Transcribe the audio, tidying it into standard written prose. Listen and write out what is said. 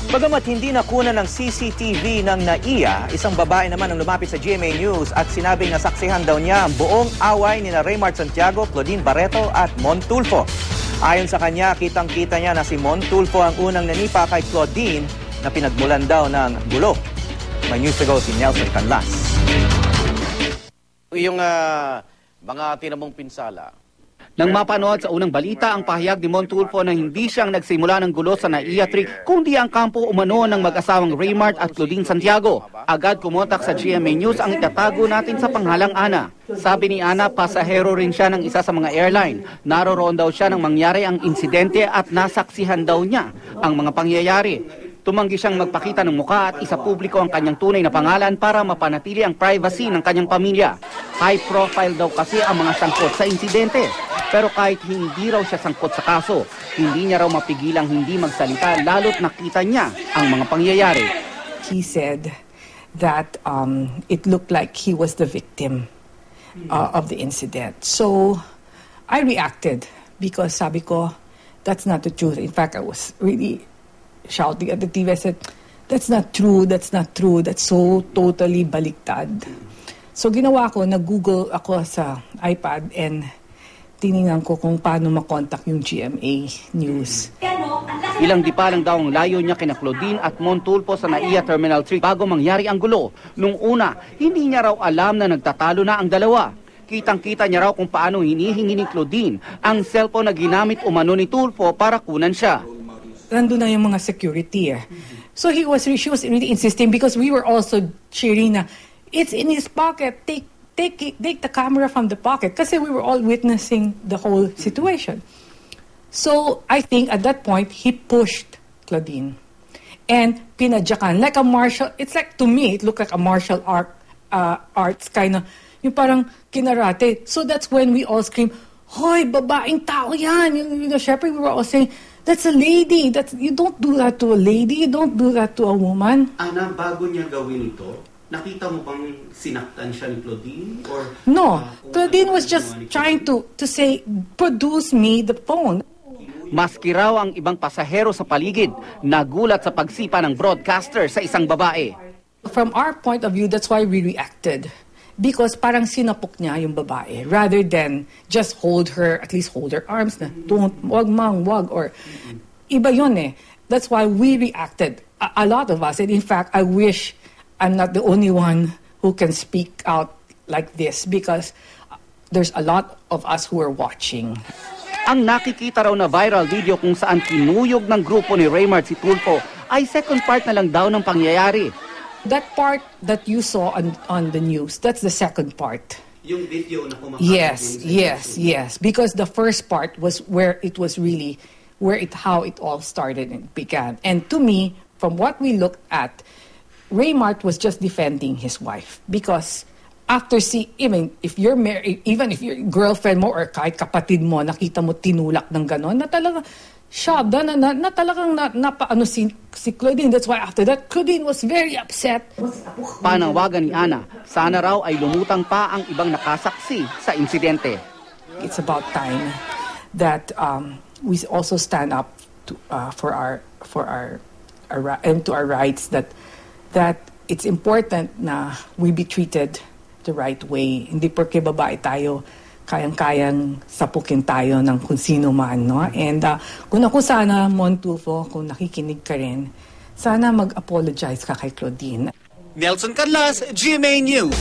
Bagamat hindi nakunan ng CCTV ng NAIA, isang babae naman ang lumapit sa GMA News at sinabing nasaksihan daw niya ang buong away ni Raymart Santiago, Claudine Barreto at Mon Tulfo. Ayon sa kanya, kitang-kita niya na si Mon Tulfo ang unang nanipa kay Claudine na pinagmulan daw ng gulo. May news to go si Nelson Canlas. Yung mga tinamong pinsala. Nang mapanood sa unang balita ang pahayag ni Mon Tulfo na hindi siyang nagsimula ng gulo sa NAIA trick kundi ang kampo umano ng mag-asawang Raymart at Claudine Santiago. Agad kumontak sa GMA News ang itatago natin sa panghalang Ana. Sabi ni Ana, pasahero rin siya ng isa sa mga airline. Naroroon daw siya nang mangyari ang insidente at nasaksihan daw niya ang mga pangyayari. Tumanggi siyang magpakita ng mukha at isapubliko ang kanyang tunay na pangalan para mapanatili ang privacy ng kanyang pamilya. High profile daw kasi ang mga sangkot sa insidente. Pero kahit hindi raw siya sangkot sa kaso, hindi niya raw mapigilang hindi magsalita lalo't nakita niya ang mga pangyayari. He said that it looked like he was the victim of the incident. So I reacted because sabi ko, that's not the truth. In fact, I was really shouting at the TV. I said, that's not true, that's not true, that's so totally baliktad. So ginawa ko, nag-Google ako sa iPad and tinignan ko kung paano makontak yung GMA News. Ilang di pa lang daw ang layo niya kina Claudine at Mon Tulfo sa NAIA Terminal 3 bago mangyari ang gulo. Nung una, hindi niya raw alam na nagtatalo na ang dalawa. Kitang-kita niya raw kung paano hinihingi ni Claudine ang cellphone na ginamit umano ni Tulfo para kunan siya. Nandun na yung mga security eh. So she was really insisting because we were also cheering na, it's in his pocket, take the camera from the pocket. Kasi we were all witnessing the whole situation. So I think at that point, he pushed Claudine. And pinadyakan, like a martial, it's like, to me, it looked like a martial arts kind of, yung parang kinarate. So that's when we all scream, hoy, babaeng tao yan. You know, syempre we were all saying, that's a lady. You don't do that to a lady. You don't do that to a woman. Ana, bago niya gawin ito, nakita mo bang sinaktan siya ni Claudine? Or, no. Claudine was just trying to say, produce me the phone. Maski raw ang ibang pasahero sa paligid, nagulat sa pagsipa ng broadcaster sa isang babae. From our point of view, that's why we reacted. Because parang sinapok niya yung babae rather than just hold her, at least hold her arms na, wag mang, wag, or iba yun eh. That's why we reacted. A lot of us, and in fact, I wish I'm not the only one who can speak out like this because there's a lot of us who are watching. Ang nakikita raw na viral video kung saan kinuyog ng grupo ni Raymart si Tulfo ay second part na lang daw ng pangyayari. That part that you saw on the news, that's the second part. Yung video na kumakain. Yes. Because the first part was where it was really, how it all started and began. And to me, from what we looked at, Raymart was just defending his wife. Because after even if you're married, even if your girlfriend mo or kahit kapatid mo, nakita mo tinulak ng ganon, na talaga, shocked na talagang napaano si Claudine. That's why after that, Claudine was very upset. Panawagan ni Ana, sana raw ay lumutang pa ang ibang nakasaksi sa insidente. It's about time that we also stand up to, for our rights. That it's important na we be treated the right way. Hindi porke babae tayo, kayang-kayang sapukin tayo ng kung sino man, no? And kung sana, Mon Tulfo, kung nakikinig ka rin, sana mag-apologize ka kay Claudine. Nelson Canlas, GMA News.